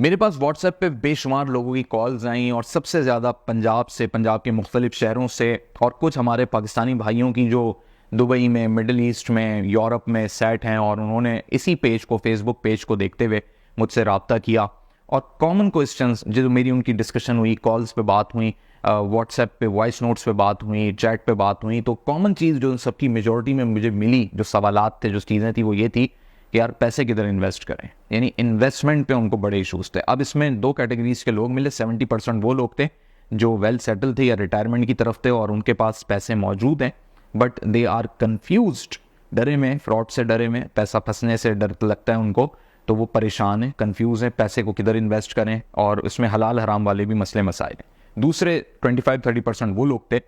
मेरे पास व्हाट्सएप पे बेशुमार लोगों की कॉल्स आई और सबसे ज़्यादा पंजाब से, पंजाब के मुख्तलिफ शहरों से, और कुछ हमारे पाकिस्तानी भाइयों की जो दुबई में, मिडल ईस्ट में, यूरोप में सेट हैं, और उन्होंने इसी पेज को, फेसबुक पेज को देखते हुए मुझसे रब्ता किया। और कॉमन क्वेश्चंस जो मेरी उनकी डिस्कशन हुई, कॉल्स पे बात हुई, व्हाट्सएप पे वॉइस नोट्स पे बात हुई, चैट पे बात हुई, तो कॉमन चीज़ जो सबकी मेजोरिटी में मुझे मिली, जो सवालात थे, जो चीज़ें थी, वो ये थी कि यार पैसे किधर इन्वेस्ट करें। यानी इन्वेस्टमेंट पे उनको बड़े इशूज़ थे। अब इसमें दो कैटेगरीज के लोग मिले। 70% वो लोग थे जो वेल सेटल थे या रिटायरमेंट की तरफ थे और उनके पास पैसे मौजूद हैं, बट दे आर कन्फ्यूज्ड, डरे में, फ्रॉड से डरे में, पैसा फंसने से डर लगता है उनको, तो वो परेशान है, कंफ्यूज है, पैसे को किधर इन्वेस्ट करें, और उसमें हलाल हराम वाले भी मसले मसाइल हैं। दूसरे 25-30% वो लोग थे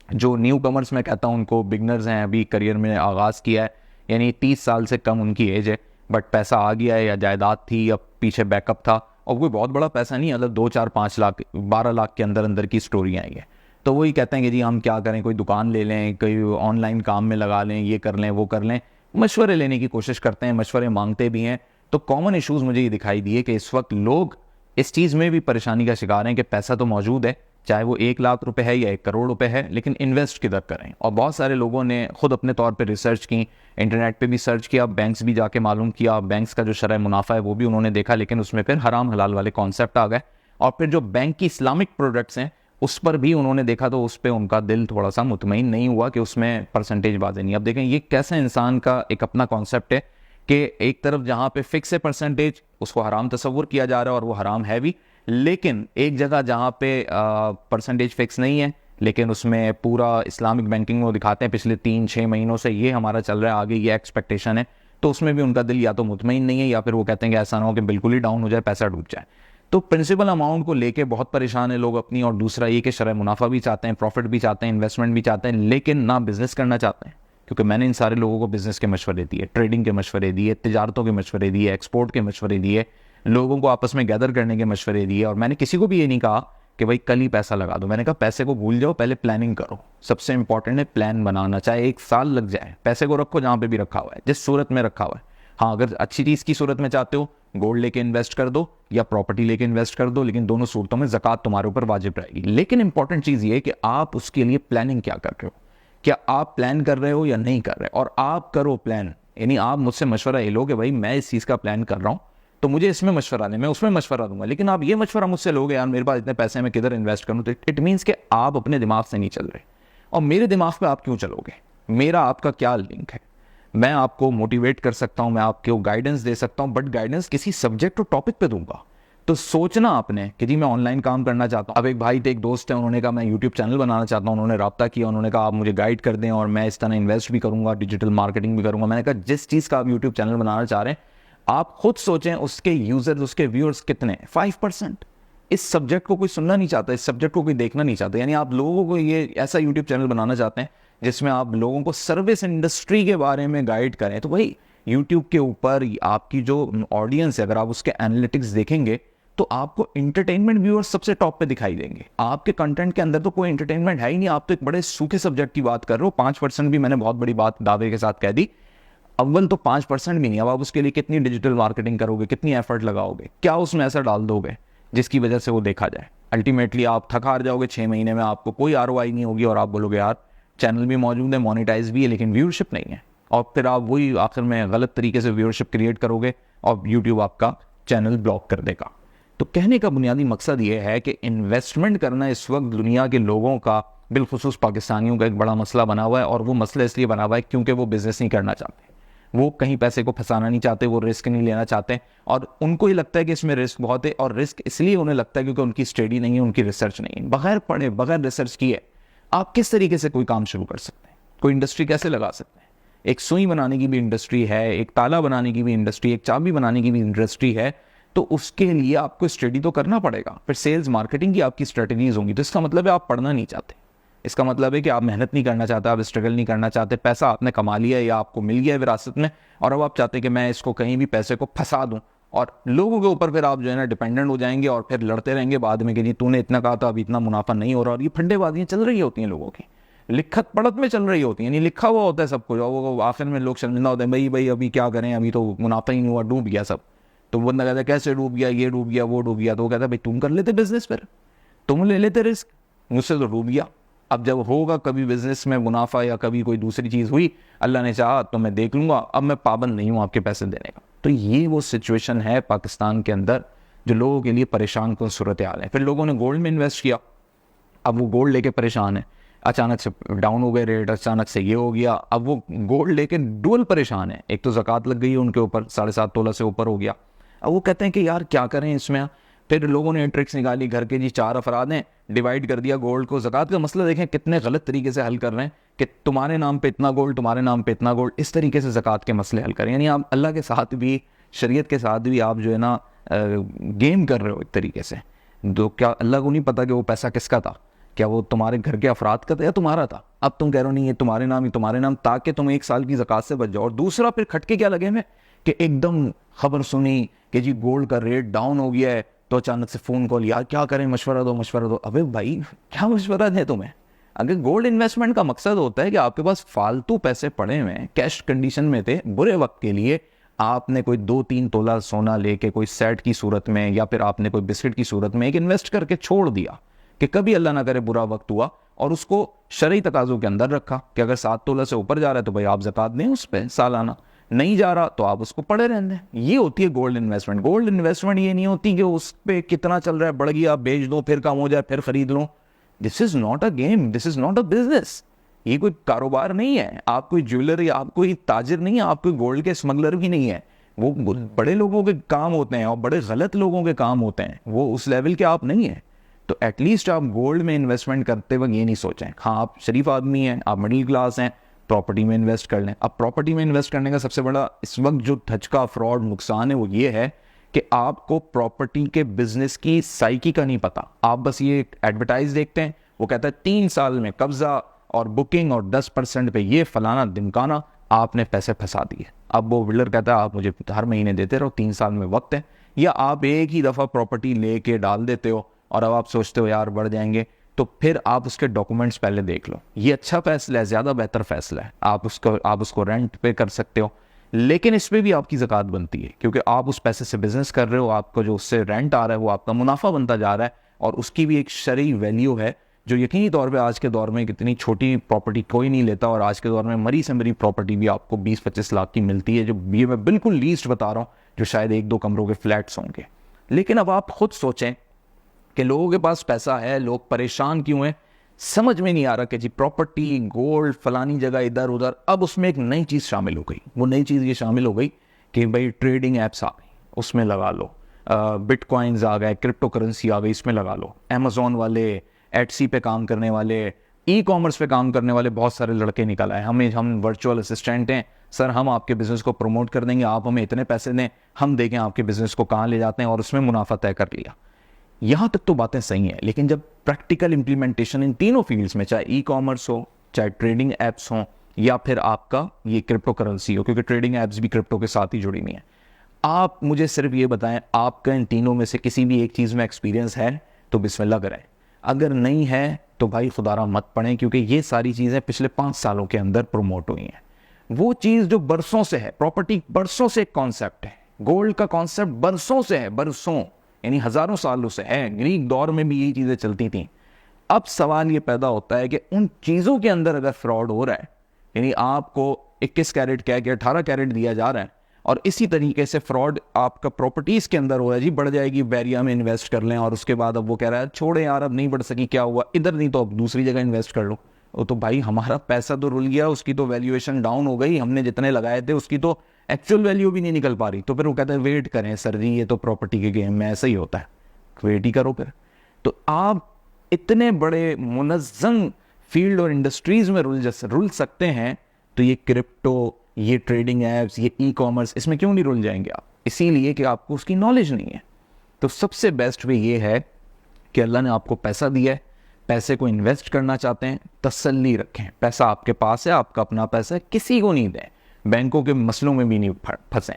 जो न्यू कमर्स, में कहता हूँ उनको, बिगनर्स हैं, अभी करियर में आगाज़ किया है, यानी 30 साल से कम उनकी एज है, बट पैसा आ गया है, या जायदाद थी या पीछे बैकअप था, और कोई बहुत बड़ा पैसा नहीं, मतलब 2-4-5 लाख, 12 लाख के अंदर अंदर की स्टोरियाँ आई है। तो वही कहते हैं कि जी हम क्या करें, कोई दुकान ले लें, कोई ऑनलाइन काम में लगा लें, ये कर लें, वो कर लें, मशवरे लेने की कोशिश करते हैं, मशवरे मांगते भी हैं। तो कॉमन इशूज़ मुझे ये दिखाई दिए कि इस वक्त लोग इस चीज़ में भी परेशानी का शिकार हैं कि पैसा तो मौजूद है, चाहे वो 1 लाख रुपए है या 1 करोड़ रुपए है, लेकिन इन्वेस्ट किधर करें। और बहुत सारे लोगों ने खुद अपने तौर पे रिसर्च की, इंटरनेट पे भी सर्च किया, बैंक्स भी जाके मालूम किया, बैंक्स का जो शरह मुनाफा है वो भी उन्होंने देखा, लेकिन उसमें फिर हराम हलाल वाले कॉन्सेप्ट आ गए। और फिर जो बैंक की इस्लामिक प्रोडक्ट्स हैं उस पर भी उन्होंने देखा, तो उस पर उनका दिल थोड़ा सा मुतमईन नहीं हुआ कि उसमें परसेंटेज बाजें नहीं। अब देखें ये कैसे इंसान का एक अपना कॉन्सेप्ट है कि एक तरफ जहाँ पे फिक्स है परसेंटेज, उसको हराम तस्वुर किया जा रहा है और वो हराम है भी, लेकिन एक जगह जहाँ पे परसेंटेज फिक्स नहीं है, लेकिन उसमें पूरा इस्लामिक बैंकिंग वो दिखाते हैं पिछले 3-6 महीनों से ये हमारा चल रहा है, आगे ये एक्सपेक्टेशन है, तो उसमें भी उनका दिल या तो मुतमईन नहीं है, या फिर वो कहते हैं कि ऐसा ना हो कि बिल्कुल ही डाउन हो जाए, पैसा डूब जाए। तो प्रिंसिपल अमाउंट को लेके बहुत परेशान है लोग अपनी, और दूसरा ये कि शरह मुनाफा भी चाहते हैं, प्रॉफिट भी चाहते हैं, इन्वेस्टमेंट भी चाहते हैं, लेकिन ना बिजनेस करना चाहते हैं। क्योंकि मैंने इन सारे लोगों को बिजनेस के मशवरे दिए, ट्रेडिंग के मशवरे दिए, तिजारतों के मशवरे दिए, एक्सपोर्ट के मशवरे दिए, लोगों को आपस में गैदर करने के मशवरे दिए, और मैंने किसी को भी ये नहीं कहा कि भाई कल ही पैसा लगा दो। मैंने कहा पैसे को भूल जाओ, पहले प्लानिंग करो। सबसे इंपॉर्टेंट है प्लान बनाना, चाहे 1 साल लग जाए, पैसे को रखो जहाँ पे भी रखा हुआ है, जिस सूरत में रखा हुआ है। हाँ, अगर अच्छी चीज़ की सूरत में चाहते हो, गोल्ड लेके इन्वेस्ट कर दो या प्रॉपर्टी लेके इन्वेस्ट कर दो, लेकिन दोनों सूरतों में ज़कात तुम्हारे ऊपर वाजिब रहेगी। लेकिन इंपॉर्टेंट चीज़ ये है कि आप उसके लिए प्लानिंग क्या कर रहे हो, क्या आप प्लान कर रहे हो या नहीं कर रहे, और आप करो प्लान। यानी आप मुझसे मशवरा ये लो कि भाई मैं इस चीज़ का प्लान कर रहा हूँ, तो मुझे इसमें मशवरा दें, मैं उसमें मशवरा दूंगा, लेकिन आप ये मशवरा मुझसे लोगे यार मेरे पास इतने पैसे हैं मैं किधर इन्वेस्ट करूँ, तो इट मीन्स कि आप अपने दिमाग से नहीं चल रहे। और मेरे दिमाग पे आप क्यों चलोगे, मेरा आपका क्या लिंक है? मैं आपको मोटिवेट कर सकता हूँ, मैं आपको गाइडेंस दे सकता हूँ, बट गाइडेंस किसी सब्जेक्ट और टॉपिक पे दूंगा। तो सोचना आपने कि जी मैं ऑनलाइन काम करना चाहता हूँ। अब एक भाई थे, एक दोस्त है, उन्होंने कहा मैं यूट्यूब चैनल बनाना चाहता हूँ, उन्होंने रब्ता किया, उन्होंने कहा आप मुझे गाइड कर दें और मैं इस तरह इन्वेस्ट भी करूँगा, डिजिटल मार्केटिंग भी करूँगा। मैंने कहा जिस चीज़ का आप यूट्यूब चैनल बनाना चाह रहे हैं, आप खुद सोचें उसके यूजर्स, उसके व्यूअर्स कितने हैं। 5%। इस सब्जेक्ट को कोई सुनना नहीं चाहता, इस सब्जेक्ट को कोई देखना नहीं चाहता। यानी आप लोगों को ये ऐसा यूट्यूब चैनल बनाना चाहते हैं जिसमें आप लोगों को सर्विस इंडस्ट्री के बारे में गाइड करें, तो वही यूट्यूब के ऊपर आपकी जो ऑडियंस है, अगर आप उसके एनालिटिक्स देखेंगे तो आपको इंटरटेनमेंट व्यूअर्स सबसे टॉप पे दिखाई देंगे। आपके कंटेंट के अंदर तो कोई इंटरटेनमेंट है ही नहीं, आप तो एक बड़े सूखे सब्जेक्ट की बात कर रहे हो। 5% भी मैंने बहुत बड़ी बात दावे के साथ कह दी। अव्वल तो 5% भी नहीं। अब आप उसके लिए कितनी डिजिटल मार्केटिंग करोगे, कितनी एफर्ट लगाओगे, क्या उसमें ऐसा डाल दोगे जिसकी वजह से वो देखा जाए? अल्टीमेटली आप थक हार जाओगे, 6 महीने में आपको कोई आरओआई नहीं होगी, और आप बोलोगे यार चैनल भी मौजूद है, मोनेटाइज भी है, लेकिन व्यूअरशिप नहीं है। और फिर आप वही आखिर में गलत तरीके से व्यूअरशिप क्रिएट करोगे और यूट्यूब आपका चैनल ब्लॉक कर देगा। तो कहने का बुनियादी मकसद ये है कि इन्वेस्टमेंट करना इस वक्त दुनिया के लोगों का, बिलखुसूस पाकिस्तानियों का, एक बड़ा मसला बना हुआ है। और वो मसला इसलिए बना हुआ है क्योंकि वो बिजनेस नहीं करना चाहते, वो कहीं पैसे को फंसाना नहीं चाहते, वो रिस्क नहीं लेना चाहते, और उनको ही लगता है कि इसमें रिस्क बहुत है। और रिस्क इसलिए उन्हें लगता है क्योंकि उनकी स्टडी नहीं है, उनकी रिसर्च नहीं है। बगैर पढ़े, बगैर रिसर्च किए आप किस तरीके से कोई काम शुरू कर सकते हैं, कोई इंडस्ट्री कैसे लगा सकते हैं? एक सुई बनाने की भी इंडस्ट्री है, एक ताला बनाने की भी इंडस्ट्री, एक चाबी बनाने की भी इंडस्ट्री है। तो उसके लिए आपको स्टडी तो करना पड़ेगा, फिर सेल्स मार्केटिंग की आपकी स्ट्रेटजीज होंगी। तो इसका मतलब है आप पढ़ना नहीं चाहते, इसका मतलब है कि आप मेहनत नहीं करना चाहते, आप स्ट्रगल नहीं करना चाहते। पैसा आपने कमा लिया या आपको मिल गया है विरासत में, और अब आप चाहते हैं कि मैं इसको कहीं भी पैसे को फंसा दूं, और लोगों के ऊपर फिर आप जो है ना डिपेंडेंट हो जाएंगे, और फिर लड़ते रहेंगे बाद में कि नहीं तूने इतना कहा था, अभी इतना मुनाफा नहीं हो रहा। और ये फंडेबाजियां चल रही होती हैं लोगों की, लिखत पढ़त में चल रही होती है, नहीं लिखा हुआ होता है सब कुछ, और वो आखिर में लोग शर्मिंदा होते हैं, भाई भाई अभी क्या करें, अभी तो मुनाफा ही नहीं हुआ, डूब गया सब। तो वो बंदा कहता है कैसे डूब गया, ये डूब गया, वो डूब गया। तो वो कहता है भाई तुम कर लेते बिजनेस, फिर तुम ले लेते रिस्क, मुझसे तो डूब गया। अब जब होगा कभी बिजनेस में मुनाफा या कभी कोई दूसरी चीज़ हुई, अल्लाह ने चाहा तो मैं देख लूँगा, अब मैं पाबंद नहीं हूँ आपके पैसे देने का। तो ये वो सिचुएशन है पाकिस्तान के अंदर जो लोगों के लिए परेशान कौन सूरत हाल है। फिर लोगों ने गोल्ड में इन्वेस्ट किया, अब वो गोल्ड लेके परेशान है, अचानक से डाउन हो गए रेट, अचानक से ये हो गया, अब वो गोल्ड लेके डुअल परेशान है। एक तो ज़कात लग गई है उनके ऊपर, 7.5 तोला से ऊपर हो गया। अब वो कहते हैं कि यार क्या करें इसमें। फिर लोगों ने ट्रिक्स निकाली, घर के जी 4 अफराद हैं, डिवाइड कर दिया गोल्ड को। ज़कात का मसला देखें कितने गलत तरीके से हल कर रहे हैं कि तुम्हारे नाम पे इतना गोल्ड, तुम्हारे नाम पे इतना गोल्ड, इस तरीके से ज़कात के मसले हल करें। यानी आप अल्लाह के साथ भी, शरीयत के साथ भी आप जो है ना गेम कर रहे हो एक तरीके से। तो क्या अल्लाह को नहीं पता कि वो पैसा किसका था? क्या वो तुम्हारे घर के अफराद का था या तुम्हारा था? अब तुम कह रहे हो नहीं ये तुम्हारे नाम, ही तुम्हारे नाम, ताकि तुम 1 साल की ज़कात से बच जाओ। और दूसरा फिर खटके क्या लगे में कि एकदम खबर सुनी कि जी गोल्ड का रेट डाउन हो गया है, तो अचानक से फ़ोन कॉल, यार क्या करें, मशवरा दो मशवरा दो। अबे भाई क्या मशवरा है तुम्हें? अगर गोल्ड इन्वेस्टमेंट का मकसद होता है कि आपके पास फालतू पैसे पड़े हुए हैं, कैश कंडीशन में थे, बुरे वक्त के लिए आपने कोई 2-3 तोला सोना लेके कोई सेट की सूरत में या फिर आपने कोई बिस्किट की सूरत में एक इन्वेस्ट करके छोड़ दिया कि कभी अल्लाह ना करे बुरा वक्त हुआ, और उसको शरई तकाजों के अंदर रखा कि अगर 7 तोला से ऊपर जा रहा है तो भाई आप ज़कात दें उस पर सालाना, नहीं जा रहा तो आप उसको पड़े रहने दें। ये होती है गोल्ड इन्वेस्टमेंट। गोल्ड इन्वेस्टमेंट ये नहीं होती कि उस पर कितना चल रहा है, बढ़ गया बेच दो, फिर कम हो जाए फिर खरीद लो। This is not a game, this is not a business. ये कोई कारोबार नहीं है। आप कोई ज्वेलर या आप कोई ताजिर नहीं है, आप कोई गोल्ड के स्मगलर भी नहीं है। वो बड़े लोगों के काम होते हैं और बड़े गलत लोगों के काम होते हैं, वो उस लेवल के आप नहीं है। तो एटलीस्ट आप गोल्ड में इन्वेस्टमेंट करते वक्त ये नहीं सोचें, हाँ आप शरीफ आदमी हैं, आप मिडिल क्लास हैं, प्रॉपर्टी में इन्वेस्ट कर लें। अब प्रॉपर्टी में इन्वेस्ट करने का सबसे बड़ा इस वक्त जो धचका, फ्रॉड, नुकसान है वो ये है कि आपको प्रॉपर्टी के बिजनेस की साइकी का नहीं पता। आप बस ये एडवर्टाइज देखते हैं, वो कहता है 3 साल में कब्जा और बुकिंग और 10% पे ये फलाना दिमकाना, आपने पैसे फंसा दिए। अब वो बिल्डर कहता है आप मुझे हर महीने देते रहो, 3 साल में वक्त है। या आप एक ही दफ़ा प्रॉपर्टी लेके डाल देते हो और अब आप सोचते हो यार बढ़ जाएंगे, तो फिर आप उसके डॉक्यूमेंट्स पहले देख लो। ये अच्छा फैसला है, ज़्यादा बेहतर फैसला है। आप उसको रेंट पे कर सकते हो, लेकिन इस पर भी आपकी ज़कात बनती है क्योंकि आप उस पैसे से बिजनेस कर रहे हो, आपको जो उससे रेंट आ रहा है वो आपका मुनाफा बनता जा रहा है, और उसकी भी एक शरई वैल्यू है जो यकीनी तौर पे आज के दौर में कितनी छोटी प्रॉपर्टी कोई नहीं लेता। और आज के दौर में मरी से मरी प्रॉपर्टी भी आपको 20-25 लाख की मिलती है, जो ये मैं बिल्कुल लीस्ट बता रहा हूँ, जो शायद 1-2 कमरों के फ्लैट्स होंगे। लेकिन अब आप खुद सोचें कि लोगों के पास पैसा है, लोग परेशान क्यों हैं? समझ में नहीं आ रहा कि जी प्रॉपर्टी, गोल्ड, फलानी जगह, इधर उधर। अब उसमें एक नई चीज़ शामिल हो गई। वो नई चीज़ ये शामिल हो गई कि भाई ट्रेडिंग ऐप्स आ गई, उसमें लगा लो। बिटकॉइंस आ गए, क्रिप्टो करेंसी आ गई, इसमें लगा लो। अमेजोन वाले, एटसी पे काम करने वाले, ई कॉमर्स पे काम करने वाले बहुत सारे लड़के निकल आए। हम वर्चुअल असिस्टेंट हैं सर, हम आपके बिज़नेस को प्रमोट कर देंगे, आप हमें इतने पैसे दें, हम देखें आपके बिज़नेस को कहाँ ले जाते हैं, और उसमें मुनाफा तय कर लिया। यहाँ तक तो बातें सही हैं, लेकिन जब प्रैक्टिकल इंप्लीमेंटेशन इन तीनों फील्ड्स में, चाहे ई कॉमर्स हो, चाहे ट्रेडिंग एप्स हों, या फिर आपका ये क्रिप्टो करेंसी हो, क्योंकि ट्रेडिंग एप्स भी क्रिप्टो के साथ ही जुड़ी हुई हैं, आप मुझे सिर्फ ये बताएं आपका इन तीनों में से किसी भी एक चीज़ में एक्सपीरियंस है तो बिस्मिल्लाह करें। अगर नहीं है तो भाई खुदारा मत पड़ें, क्योंकि ये सारी चीज़ें पिछले 5 सालों के अंदर प्रमोट हुई हैं। वो चीज़ जो बरसों से है, प्रॉपर्टी बरसों से एक कॉन्सेप्ट है, गोल्ड का कॉन्सेप्ट बरसों से है, बरसों यानी हज़ारों सालों से है। ग्रीक दौर में भी यही चीज़ें चलती थीं। अब सवाल ये पैदा होता है कि उन चीज़ों के अंदर अगर फ्रॉड हो रहा है, यानी आपको 21 कैरेट कह के 18 कैरेट दिया जा रहा है, और इसी तरीके से फ्रॉड आपका प्रॉपर्टीज़ के अंदर हो रहा है, जी बढ़ जाएगी, बैरिया में इन्वेस्ट कर लें, और उसके बाद अब वो कह रहा है छोड़े यार अब नहीं बढ़ सकी, क्या हुआ, इधर नहीं तो अब दूसरी जगह इन्वेस्ट कर लो। वो तो भाई हमारा पैसा तो रुल गया, उसकी तो वैल्यूएशन डाउन हो गई, हमने जितने लगाए थे उसकी तो एक्चुअल वैल्यू भी नहीं निकल पा रही। तो फिर वो कहते हैं वेट करें सर जी, ये तो प्रॉपर्टी के गेम में ऐसा ही होता है, वेट ही करो फिर। तो आप इतने बड़े मुनज़्ज़म फील्ड और इंडस्ट्रीज़ में रुल सकते हैं, तो ये क्रिप्टो, ये ट्रेडिंग एप्स, ये ई कॉमर्स, इसमें क्यों नहीं रुल जाएंगे आप? इसीलिए कि आपको उसकी नॉलेज नहीं है। तो सबसे बेस्ट वे ये है कि अल्लाह ने आपको पैसा दिया है, पैसे को इन्वेस्ट करना चाहते हैं, तसल्ली रखें, पैसा आपके पास है, आपका अपना पैसा है, किसी को नहीं दें, बैंकों के मसलों में भी नहीं फंसें।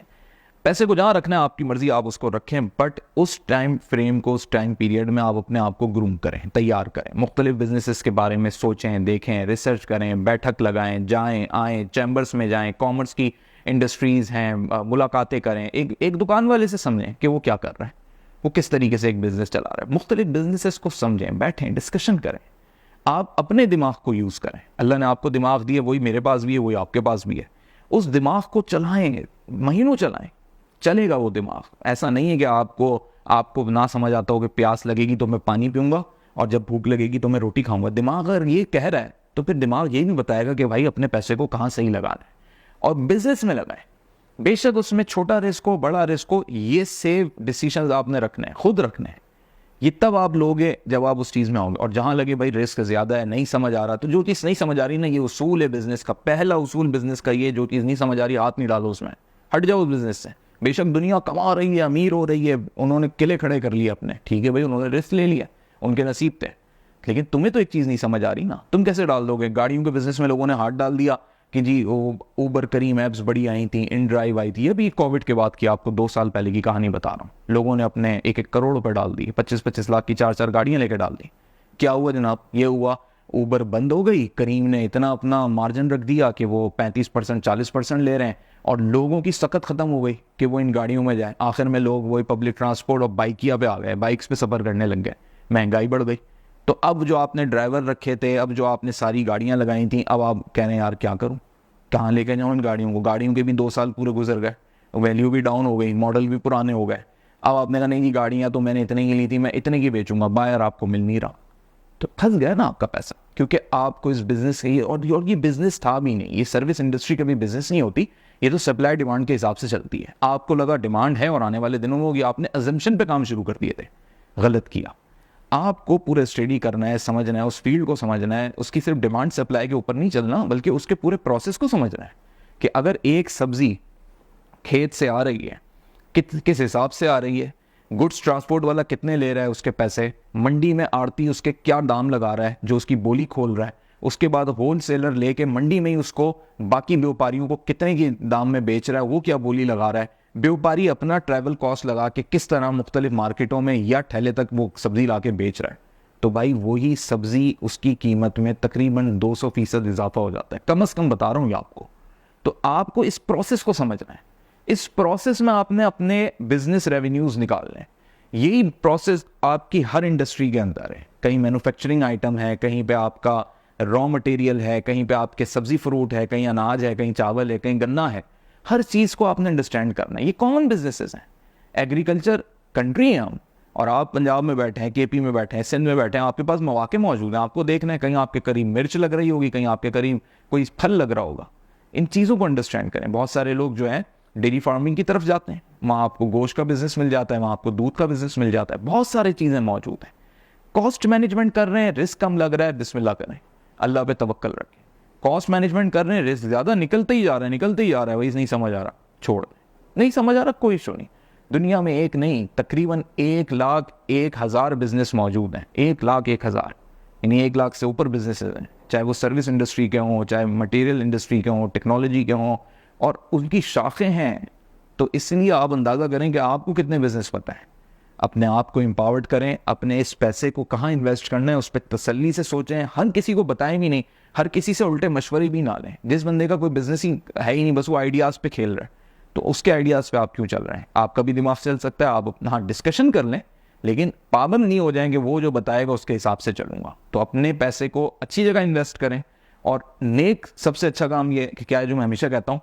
पैसे को जहाँ रखना है आपकी मर्जी, आप उसको रखें, बट उस टाइम फ्रेम को, उस टाइम पीरियड में आप अपने आप को ग्रूम करें, तैयार करें, मुख्तलिफ बिजनेसेस के बारे में सोचें, देखें, रिसर्च करें, बैठक लगाएं, जाएं आएँ, चैम्बर्स में जाएं, कॉमर्स की इंडस्ट्रीज़ हैं, मुलाकातें करें, एक दुकान वाले से समझें कि वो क्या कर रहा है, वो किस तरीके से एक बिज़नेस चला रहा है। मुख्तलिफ बिजनेसेस को समझें, बैठें, डिस्कशन करें। आप अपने दिमाग को यूज़ करें। अल्लाह ने आपको दिमाग दिया, वही मेरे पास भी है, वही आपके पास भी है। उस दिमाग को चलाएं, महीनों चलाएं, चलेगा वो दिमाग। ऐसा नहीं है कि आपको ना समझ आता हो कि प्यास लगेगी तो मैं पानी पीऊँगा और जब भूख लगेगी तो मैं रोटी खाऊंगा। दिमाग अगर ये कह रहा है तो फिर दिमाग ये भी बताएगा कि भाई अपने पैसे को कहाँ सही लगाना है और बिजनेस में लगाएं। बेशक उसमें छोटा रिस्क हो, बड़ा रिस्क हो, ये सेफ डिसीजंस आपने रखने हैं, खुद रखने हैं। ये तब आप लोगे जब आप उस चीज़ में आओगे। और जहाँ लगे भाई रिस्क ज़्यादा है, नहीं समझ आ रहा, तो जो चीज़ नहीं समझ आ रही ना, ये उसूल है बिजनेस का। पहला उसूल बिजनेस का ये, जो चीज़ नहीं समझ आ रही हाथ नहीं डालो उसमें, हट जाओ उस बिजनेस से। बेशक दुनिया कमा रही है, अमीर हो रही है, उन्होंने किले खड़े कर लिए अपने, ठीक है भाई, उन्होंने रिस्क ले लिया, उनके नसीब थे। लेकिन तुम्हें तो एक चीज़ नहीं समझ आ रही ना, तुम कैसे डाल दोगे? गाड़ियों के बिजनेस में लोगों ने हाथ डाल दिया कि जी वो ऊबर करीम ऐप्स बड़ी आई थी, इन ड्राइव आई थी। अभी कोविड के बाद की आपको 2 साल पहले की कहानी बता रहा हूँ। लोगों ने अपने 1-1 करोड़ रुपए डाल दिए, 25-25 लाख की 4-4 गाड़ियां लेकर डाल दी। क्या हुआ जनाब? ये हुआ, ऊबर बंद हो गई, करीम ने इतना अपना मार्जिन रख दिया कि वो 35% 40% ले रहे हैं और लोगों की सकत ख़त्म हो गई कि वो इन गाड़ियों में जाए। आखिर में लोग वही पब्लिक ट्रांसपोर्ट और बाइकिया पे आ गए, बाइक्स पे सफ़र करने लग गए, महंगाई बढ़ गई। तो अब जो आपने ड्राइवर रखे थे, अब जो आपने सारी गाड़ियाँ लगाई थी, अब आप कह रहे हैं यार क्या करूँ, कहाँ लेके जाऊँ इन गाड़ियों को? गाड़ियों के भी 2 साल पूरे गुजर गए, वैल्यू भी डाउन हो गई, मॉडल भी पुराने हो गए। अब आपने कहा नहीं जी गाड़ियाँ तो मैंने इतने की ली थी, मैं इतने की बेचूंगा, बायर आपको मिल नहीं रहा, तो फंस गया ना आपका पैसा। क्योंकि आपको इस बिजनेस से, और ये बिजनेस था भी नहीं, ये सर्विस इंडस्ट्री कभी बिजनेस नहीं होती, ये तो सप्लाई डिमांड के हिसाब से चलती है। आपको लगा डिमांड है और आने वाले दिनों में होगी, आपने अजम्पशन पे काम शुरू कर दिए थे, गलत किया। आपको पूरे स्टडी करना है, समझना है, उस फील्ड को समझना है, उसकी सिर्फ डिमांड सप्लाई के ऊपर नहीं चलना, बल्कि उसके पूरे प्रोसेस को समझना है कि अगर एक सब्जी खेत से आ रही है, किस हिसाब से आ रही है, गुड्स ट्रांसपोर्ट वाला कितने ले रहा है उसके पैसे, मंडी में आड़ती उसके क्या दाम लगा रहा है जो उसकी बोली खोल रहा है, उसके बाद होल सेलर लेके मंडी में ही उसको बाकी व्यापारियों को कितने की दाम में बेच रहा है, वो क्या बोली लगा रहा है, व्यापारी अपना ट्रैवल कॉस्ट लगा के किस तरह मुख्तलिफ मार्केटों में या ठेले तक वो सब्जी ला के बेच रहा है, तो भाई वही सब्जी उसकी कीमत में तकरीबन 200% इजाफा हो जाता है, कम से कम बता रहा हूँ ये आपको। तो आपको इस प्रोसेस को समझना है। इस प्रोसेस में आपने अपने बिजनेस रेवेन्यूज निकालने हैं। यही प्रोसेस आपकी हर इंडस्ट्री के अंदर है। कहीं मैन्युफैक्चरिंग आइटम है, कहीं पे आपका रॉ मटेरियल है, कहीं पे आपके सब्जी फ्रूट है, कहीं अनाज है, कहीं चावल है, कहीं गन्ना है। हर चीज़ को आपने अंडरस्टैंड करना है। ये कॉमन बिजनेसेस हैं, एग्रीकल्चर कंट्री है हम, और आप पंजाब में बैठे हैं, केपी में बैठे हैं, सिंध में बैठे हैं, आपके पास मौके मौजूद हैं। आपको देखना है कहीं आपके करीब मिर्च लग रही होगी, कहीं आपके करीब कोई फल लग रहा होगा। इन चीज़ों को अंडरस्टैंड करें। बहुत सारे लोग जो हैं डेयरी फार्मिंग की तरफ जाते हैं, वहाँ आपको गोश्त का बिजनेस मिल जाता है, वहाँ आपको दूध का बिजनेस मिल जाता है, बहुत सारी चीज़ें मौजूद हैं। कॉस्ट मैनेजमेंट कर रहे हैं, रिस्क कम लग रहा है, बिस्मिल्लाह करें, अल्लाह पे तवक्कल रखें। कॉस्ट मैनेजमेंट कर रहे हैं, रिस्क ज़्यादा निकलते ही जा रहा है, निकलते ही जा रहा है, वही नहीं समझ आ रहा, छोड़ दें। नहीं समझ आ रहा, कोई इशू नहीं। दुनिया में एक नहीं, तकरीबन 1,01,000 बिजनेस मौजूद हैं, 1,01,000, यानी 1 लाख से ऊपर बिजनेसेस हैं, चाहे वो सर्विस इंडस्ट्री के हों, चाहे मटेरियल इंडस्ट्री के हों, टेक्नोलॉजी के हों, और उनकी शाखें हैं। तो इसलिए आप अंदाज़ा करें कि आपको कितने बिजनेस पता है। अपने आप को एम्पावर्ड करें, अपने इस पैसे को कहाँ इन्वेस्ट करना है उस पर तसल्ली से सोचें। हर किसी को बताएं भी नहीं, हर किसी से उल्टे मशवरे भी ना लें। जिस बंदे का कोई बिजनेस ही है ही नहीं, बस वो आइडियाज़ पे खेल रहा है, तो उसके आइडियाज़ पे आप क्यों चल रहे हैं? आपका भी दिमाग चल सकता है, आप अपना हाँ डिस्कशन कर लें, लेकिन पाबंद नहीं हो जाएंगे, वो जो बताएगा उसके हिसाब से चलूंगा। तो अपने पैसे को अच्छी जगह इन्वेस्ट करें। और नेक सबसे अच्छा काम ये कि क्या है, जो मैं हमेशा कहता हूँ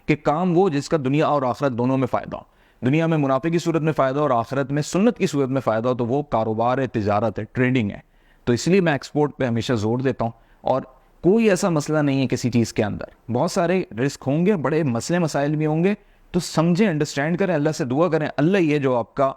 कि काम वो जिसका दुनिया और आखिरत दोनों में फ़ायदा हो। दुनिया में मुनाफे की सूरत में फ़ायदा और आखिरत में सुन्नत की सूरत में फ़ायदा हो, तो वो कारोबार है, तिजारत है, ट्रेडिंग है। तो इसलिए मैं एक्सपोर्ट पे हमेशा ज़ोर देता हूँ। और कोई ऐसा मसला नहीं है किसी चीज़ के अंदर, बहुत सारे रिस्क होंगे, बड़े मसले मसाइल भी होंगे, तो समझें, अंडरस्टैंड करें, अल्लाह से दुआ करें, अल्लाह ये जो आपका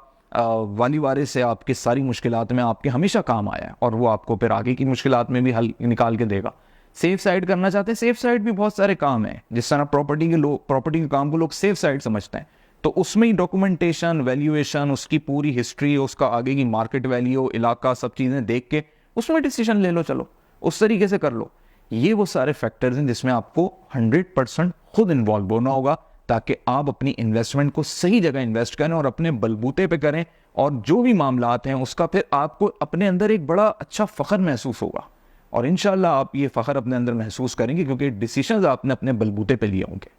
वाली वारिस से आपकी सारी मुश्किलात में आपके हमेशा काम आया है, और वो आपको फिर आगे की मुश्किलात में भी हल निकाल के देगा। सेफ साइड करना चाहते हैं, सेफ साइड भी बहुत सारे काम हैं। जिस तरह प्रॉपर्टी के काम को लोग सेफ साइड समझते हैं, तो उसमें ही डॉक्यूमेंटेशन, वैल्यूएशन, उसकी पूरी हिस्ट्री, उसका आगे की मार्केट वैल्यू, इलाका, सब चीज़ें देख के उसमें डिसीजन ले लो, चलो उस तरीके से कर लो। ये वो सारे फैक्टर्स हैं जिसमें आपको 100% खुद इन्वॉल्व होना होगा, ताकि आप अपनी इन्वेस्टमेंट को सही जगह इन्वेस्ट करें और अपने बलबूते पे करें। और जो भी मामलात हैं उसका फिर आपको अपने अंदर एक बड़ा अच्छा फ़ख्र महसूस होगा, और इंशाल्लाह आप ये फ़ख्र अपने अंदर महसूस करेंगे, क्योंकि डिसीजंस आपने अपने बलबूते पे लिए होंगे।